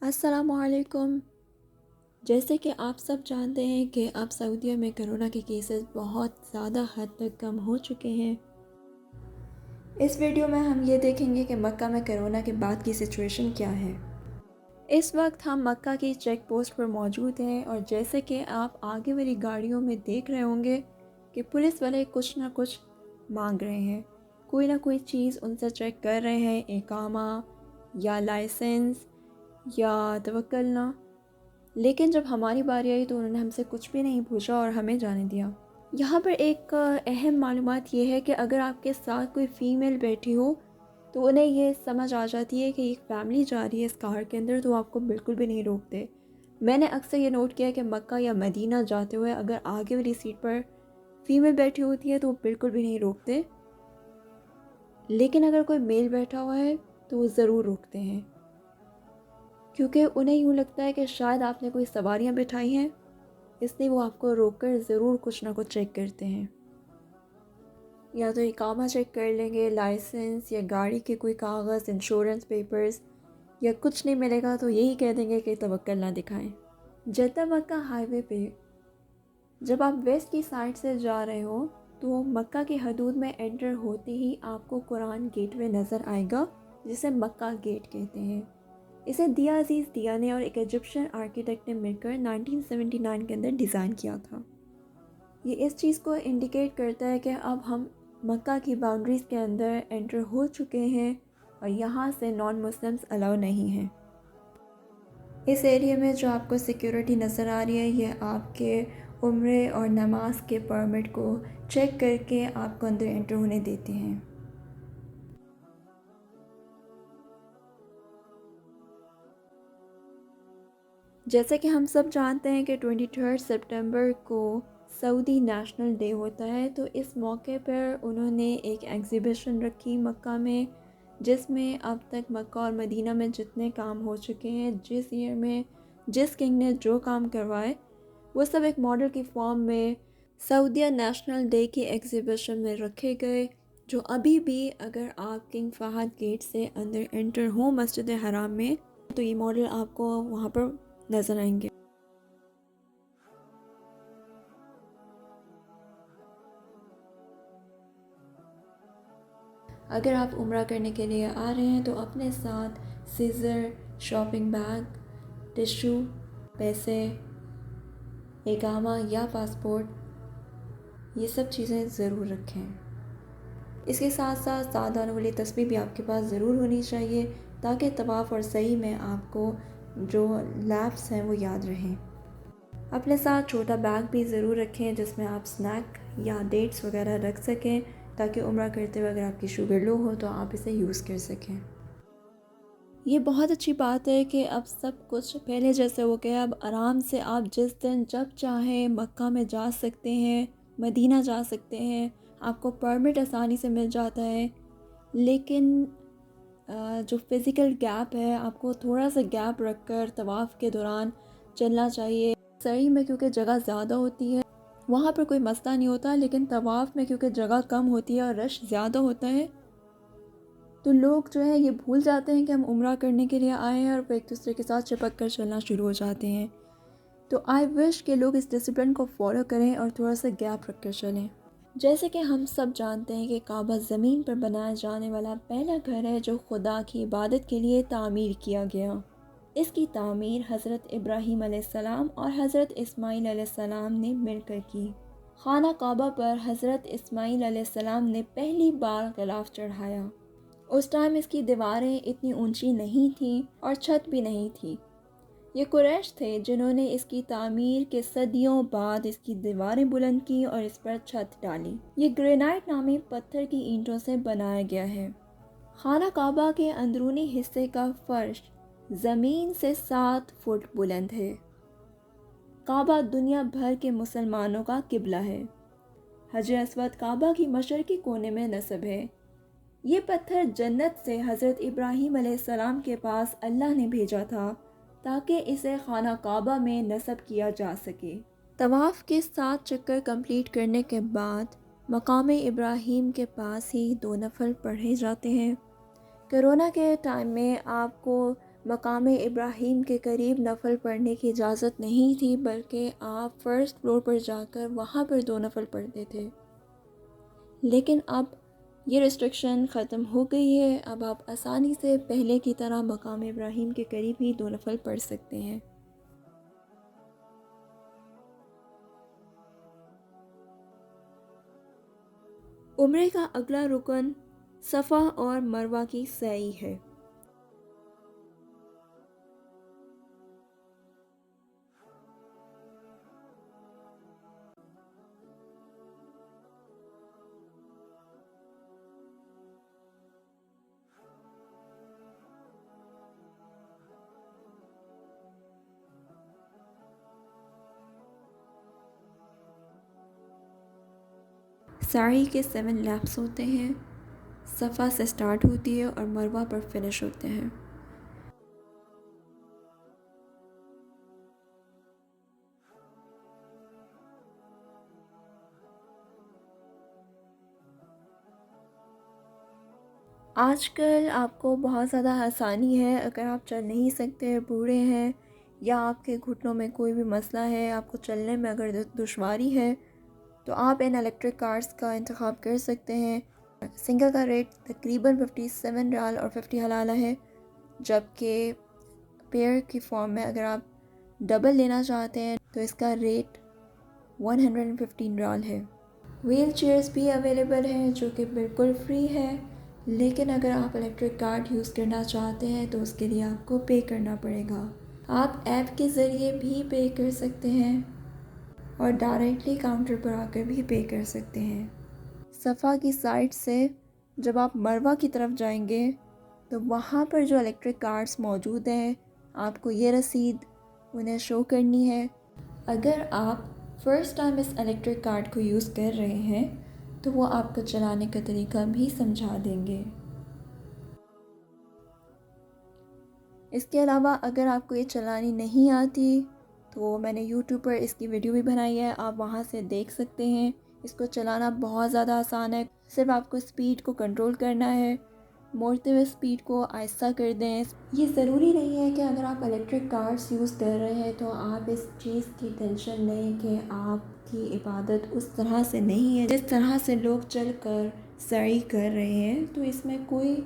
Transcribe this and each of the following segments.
अस्सलामुअलैकुम। जैसे कि आप सब जानते हैं कि अब सऊदीया में कोरोना के केसेस बहुत ज़्यादा हद तक कम हो चुके हैं। इस वीडियो में हम ये देखेंगे कि मक्का में कोरोना के बाद की सिचुएशन क्या है। इस वक्त हम मक्का की चेक पोस्ट पर मौजूद हैं और जैसे कि आप आगे वाली गाड़ियों में देख रहे होंगे कि पुलिस वाले कुछ ना कुछ मांग रहे हैं, कोई ना कोई चीज़ उनसे चेक कर रहे हैं, इकामा या लाइसेंस या तवक्कलना। लेकिन जब हमारी बारी आई तो उन्होंने हमसे कुछ भी नहीं पूछा और हमें जाने दिया। यहाँ पर एक अहम मालूमात ये है कि अगर आपके साथ कोई फ़ीमेल बैठी हो तो उन्हें ये समझ आ जाती है कि एक फ़ैमिली जा रही है इस कार के अंदर, तो आपको बिल्कुल भी नहीं रोकते। मैंने अक्सर ये नोट किया कि मक्का या मदीना जाते हुए अगर आगे वाली सीट पर फ़ीमेल बैठी होती है तो वो बिल्कुल भी नहीं रोकते, लेकिन अगर कोई मेल बैठा हुआ है तो वो ज़रूर रोकते हैं, क्योंकि उन्हें यूँ लगता है कि शायद आपने कोई सवारियाँ बिठाई हैं, इसलिए वो आपको रोककर ज़रूर कुछ ना कुछ चेक करते हैं। या तो इकामा चेक कर लेंगे, लाइसेंस या गाड़ी के कोई कागज़, इंश्योरेंस पेपर्स, या कुछ नहीं मिलेगा तो यही कह देंगे कि तवक्कल ना दिखाएं। जद्दा मक्का हाईवे पे जब आप वेस्ट की साइड से जा रहे हो तो मक्का की हदूद में एंटर होते ही आपको कुरान गेटवे नज़र आएगा, जिसे मक्का गेट कहते हैं। इसे दिया अजीज़ दिया ने और एक इजिप्शियन आर्किटेक्ट ने मिलकर 1979 के अंदर डिज़ाइन किया था। ये इस चीज़ को इंडिकेट करता है कि अब हम मक्का की बाउंड्रीज़ के अंदर एंटर हो चुके हैं और यहाँ से नॉन मुस्लिम्स अलाउ नहीं हैं। इस एरिया में जो आपको सिक्योरिटी नज़र आ रही है, ये आपके उम्रे और नमाज के परमिट को चेक करके आपको अंदर एंटर होने देते हैं। जैसे कि हम सब जानते हैं कि 23 सितंबर को सऊदी नेशनल डे होता है, तो इस मौके पर उन्होंने एक एग्ज़िबिशन रखी मक्का में, जिसमें अब तक मक्का और मदीना में जितने काम हो चुके हैं, जिस ईयर में जिस किंग ने जो काम करवाए, वो सब एक मॉडल की फॉर्म में सऊदीया नेशनल डे की एग्ज़िबिशन में रखे गए, जो अभी भी अगर आप किंग फहद गेट से अंदर एंटर हो मस्जिद हराम में तो ये मॉडल आपको वहाँ पर नज़र आएंगे। अगर आप उम्रा करने के लिए आ रहे हैं तो अपने साथ सीज़र, शॉपिंग बैग, टिश्यू, पैसे, इकामा या पासपोर्ट, ये सब चीज़ें ज़रूर रखें। इसके साथ साथ सावधान वाली तस्बीह भी आपके पास ज़रूर होनी चाहिए, ताकि तवाफ़ और सही में आपको जो लैप्स हैं वो याद रहें। अपने साथ छोटा बैग भी ज़रूर रखें जिसमें आप स्नैक या डेट्स वगैरह रख सकें, ताकि उम्रा करते हुए अगर आपकी शुगर लो हो तो आप इसे यूज़ कर सकें। ये बहुत अच्छी बात है कि अब सब कुछ पहले जैसे हो गया। अब आराम से आप जिस दिन जब चाहें मक्का में जा सकते हैं, मदीना जा सकते हैं, आपको परमिट आसानी से मिल जाता है। लेकिन जो फ़िज़िकल गैप है, आपको थोड़ा सा गैप रखकर तवाफ़ के दौरान चलना चाहिए। सही में क्योंकि जगह ज़्यादा होती है वहाँ पर कोई मसला नहीं होता, लेकिन तवाफ़ में क्योंकि जगह कम होती है और रश ज़्यादा होता है, तो लोग जो है ये भूल जाते हैं कि हम उम्रा करने के लिए आए हैं और वो एक दूसरे के साथ चिपक कर चलना शुरू हो जाते हैं। तो आई विश कि लोग इस डिसिप्लिन को फॉलो करें और थोड़ा सा गैप रख कर चलें। जैसे कि हम सब जानते हैं कि काबा ज़मीन पर बनाया जाने वाला पहला घर है जो खुदा की इबादत के लिए तामीर किया गया। इसकी तामीर हज़रत इब्राहीम अलैहिस्सलाम और हज़रत इस्माईल अलैहिस्सलाम ने मिलकर की। खाना काबा पर हज़रत इस्माईल अलैहिस्सलाम ने पहली बार ग़िलाफ़ चढ़ाया। उस टाइम इसकी दीवारें इतनी ऊंची नहीं थीं और छत भी नहीं थी। ये कुरैश थे जिन्होंने इसकी तामीर के सदियों बाद इसकी दीवारें बुलंद की और इस पर छत डाली। ये ग्रेनाइट नामी पत्थर की ईंटों से बनाया गया है। खाना काबा के अंदरूनी हिस्से का फर्श ज़मीन से 7 फुट बुलंद है। काबा दुनिया भर के मुसलमानों का किबला है। हजर अस्वद काबा की मशरकी कोने में नस्ब है। ये पत्थर जन्नत से हज़रत इब्राहीम अलैहिस्सलाम के पास अल्लाह ने भेजा था ताकि इसे खाना काबा में नस्ब किया जा सके। तवाफ़ के 7 चक्कर कंप्लीट करने के बाद मकाम इब्राहीम के पास ही 2 नफल पढ़े जाते हैं। कोरोना के टाइम में आपको मकाम इब्राहीम के करीब नफल पढ़ने की इजाज़त नहीं थी, बल्कि आप फर्स्ट फ्लोर पर जाकर वहाँ पर 2 नफल पढ़ते थे। लेकिन अब ये रिस्ट्रिक्शन ख़त्म हो गई है। अब आप आसानी से पहले की तरह मकाम इब्राहीम के करीब ही 2 नफल पढ़ सकते हैं। उम्रे का अगला रुकन सफ़ा और मरवा की सई है। साई के 7 लैप्स होते हैं। सफ़ा से स्टार्ट होती है और मरवा पर फिनिश होते हैं। आजकल आपको बहुत ज़्यादा आसानी है। अगर आप चल नहीं सकते, बूढ़े हैं या आपके घुटनों में कोई भी मसला है, आपको चलने में अगर दुश्वारी है, तो आप इन इलेक्ट्रिक कार्स का इंतखाब कर सकते हैं। सिंगल का रेट तकरीबन 57 रियाल और 50 हलाला है, जबकि पेयर की फॉर्म में अगर आप डबल लेना चाहते हैं तो इसका रेट 115 रियाल है। व्हील चेयर्स भी अवेलेबल हैं जो कि बिल्कुल फ्री है, लेकिन अगर आप इलेक्ट्रिक कार्ड यूज़ करना चाहते हैं तो उसके लिए आपको पे करना पड़ेगा। आप ऐप के ज़रिए भी पे कर सकते हैं और डायरेक्टली काउंटर पर आकर भी पे कर सकते हैं। सफ़ा की साइड से जब आप मरवा की तरफ जाएंगे तो वहाँ पर जो इलेक्ट्रिक कार्ड्स मौजूद हैं, आपको ये रसीद उन्हें शो करनी है। अगर आप फ़र्स्ट टाइम इस इलेक्ट्रिक कार्ड को यूज़ कर रहे हैं तो वो आपको चलाने का तरीका भी समझा देंगे। इसके अलावा अगर आपको ये चलानी नहीं आती तो मैंने यूट्यूब पर इसकी वीडियो भी बनाई है, आप वहाँ से देख सकते हैं। इसको चलाना बहुत ज़्यादा आसान है। सिर्फ आपको स्पीड को कंट्रोल करना है, मोड़ते हुए स्पीड को आहिस्ता कर दें। ये ज़रूरी नहीं है कि अगर आप इलेक्ट्रिक कार्स यूज़ कर रहे हैं तो आप इस चीज़ की टेंशन लें कि आपकी इबादत उस तरह से नहीं है जिस तरह से लोग चल कर सही कर रहे हैं। तो इसमें कोई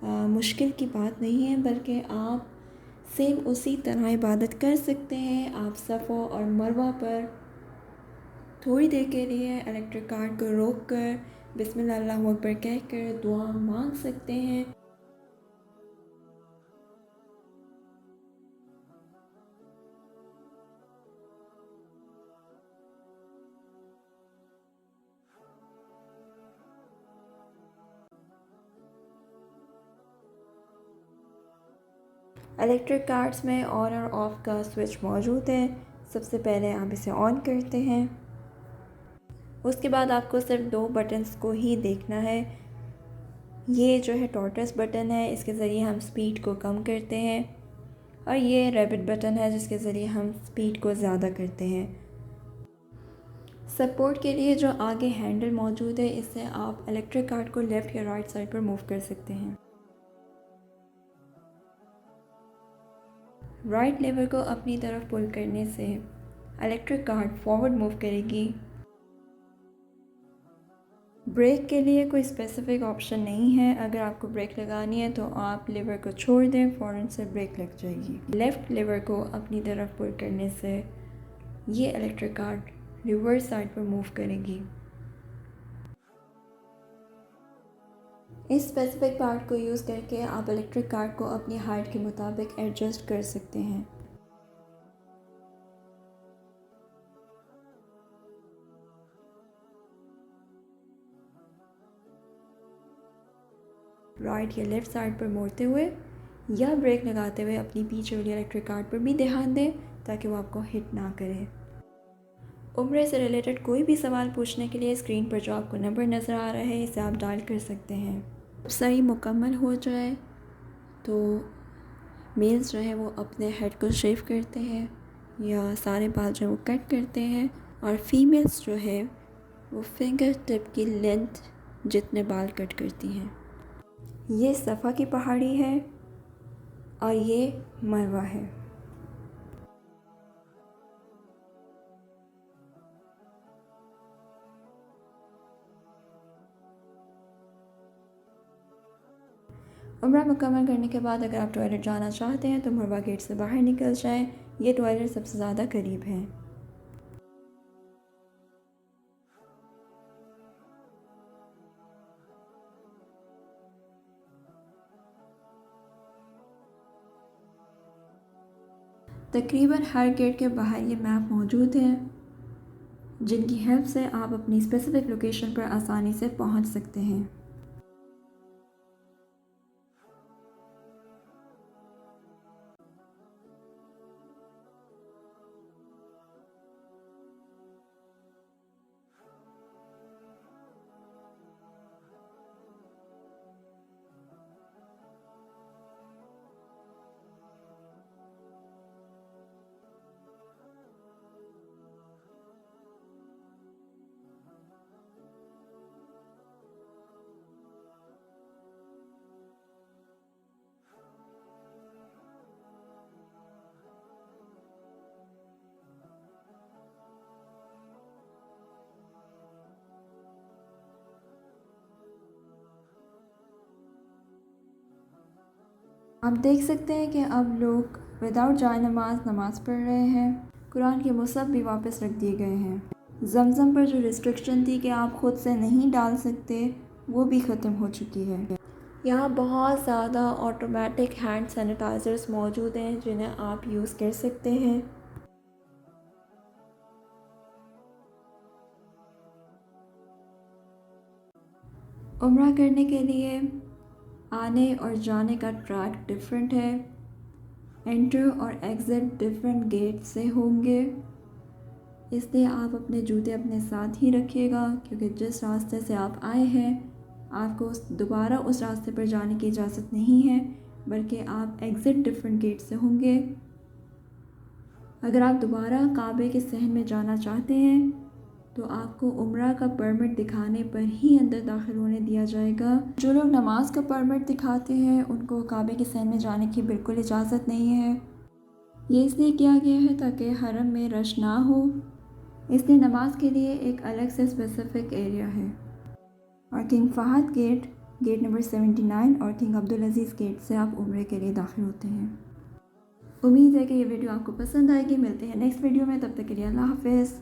मुश्किल की बात नहीं है, बल्कि आप सेम उसी तरह इबादत कर सकते हैं। आप सफ़ा और मरवा पर थोड़ी देर के लिए इलेक्ट्रिक कार्ड को रोक कर बिस्मिल्लाह अल्लाहु अकबर कह कर दुआ मांग सकते हैं। इलेक्ट्रिक कार्ड्स में ऑन और ऑफ़ का स्विच मौजूद है। सबसे पहले आप इसे ऑन करते हैं, उसके बाद आपको सिर्फ 2 बटन्स को ही देखना है। ये जो है टॉर्टस बटन है, इसके ज़रिए हम स्पीड को कम करते हैं, और ये रैबिट बटन है जिसके ज़रिए हम स्पीड को ज़्यादा करते हैं। सपोर्ट के लिए जो आगे हैंडल मौजूद है, इससे आप इलेक्ट्रिक कार्ड को लेफ़्ट या राइट साइड पर मूव कर सकते हैं। राइट लेवर को अपनी तरफ पुल करने से इलेक्ट्रिक कार्ड फॉरवर्ड मूव करेगी। ब्रेक के लिए कोई स्पेसिफिक ऑप्शन नहीं है। अगर आपको ब्रेक लगानी है तो आप लेवर को छोड़ दें, फ़ौरन से ब्रेक लग जाएगी। लेफ़्ट लेवर को अपनी तरफ पुल करने से ये इलेक्ट्रिक कार्ड रिवर्स साइड पर मूव करेगी। इस स्पेसिफिक पार्ट को यूज़ करके आप इलेक्ट्रिक कार्ड को अपनी हाइट के मुताबिक एडजस्ट कर सकते हैं। राइट या लेफ़्ट साइड पर मोड़ते हुए या ब्रेक लगाते हुए अपनी पीछे वाली इलेक्ट्रिक कार्ड पर भी ध्यान दें ताकि वो आपको हिट ना करे। उम्रे से रिलेटेड कोई भी सवाल पूछने के लिए स्क्रीन पर जो आपको नंबर नज़र आ रहा है, इसे आप डायल कर सकते हैं। सही मुकम्मल हो जाए तो मेल्स जो है वो अपने हेड को शेव करते हैं या सारे बाल जो है वो कट करते हैं, और फीमेल्स जो है वो फिंगर टिप की लेंथ जितने बाल कट करती हैं। ये सफ़ा की पहाड़ी है और ये मरवा है। उम्रा मुकम्मल करने के बाद अगर आप टॉयलेट जाना चाहते हैं तो मरवा गेट से बाहर निकल जाएं। ये टॉयलेट सबसे ज़्यादा करीब है। तकरीबन हर गेट के बाहर ये मैप मौजूद है, जिनकी हेल्प से आप अपनी स्पेसिफिक लोकेशन पर आसानी से पहुंच सकते हैं। आप देख सकते हैं कि अब लोग विदाउट जाए नमाज़ पढ़ रहे हैं। कुरान के मुसहफ़ भी वापस रख दिए गए हैं। ज़मज़म पर जो रिस्ट्रिक्शन थी कि आप ख़ुद से नहीं डाल सकते, वो भी ख़त्म हो चुकी है। यहाँ बहुत ज़्यादा ऑटोमेटिक हैंड सैनिटाइज़र्स मौजूद हैं जिन्हें आप यूज़ कर सकते हैं। उम्रा करने के लिए आने और जाने का ट्रैक डिफरेंट है। एंटर और एग्ज़िट डिफरेंट गेट से होंगे, इसलिए आप अपने जूते अपने साथ ही रखिएगा, क्योंकि जिस रास्ते से आप आए हैं आपको दोबारा उस रास्ते पर जाने की इजाज़त नहीं है, बल्कि आप एग्ज़िट डिफरेंट गेट से होंगे। अगर आप दोबारा काबे के सहन में जाना चाहते हैं तो आपको उम्रा का परमिट दिखाने पर ही अंदर दाखिल होने दिया जाएगा। जो लोग नमाज का परमिट दिखाते हैं उनको काबे के सहन में जाने की बिल्कुल इजाज़त नहीं है। ये इसलिए किया गया है ताकि हरम में रश ना हो, इसलिए नमाज के लिए एक अलग से स्पेसिफिक एरिया है। और king Fahd gate, gate number 79 और किंग अब्दुल अज़ीज़ गेट से आप उम्रे के लिए दाखिल होते हैं। उम्मीद है कि ये वीडियो आपको पसंद आएगी। मिलते हैं नेक्स्ट वीडियो में, तब तक के लिए अल्लाह हाफ़िज़।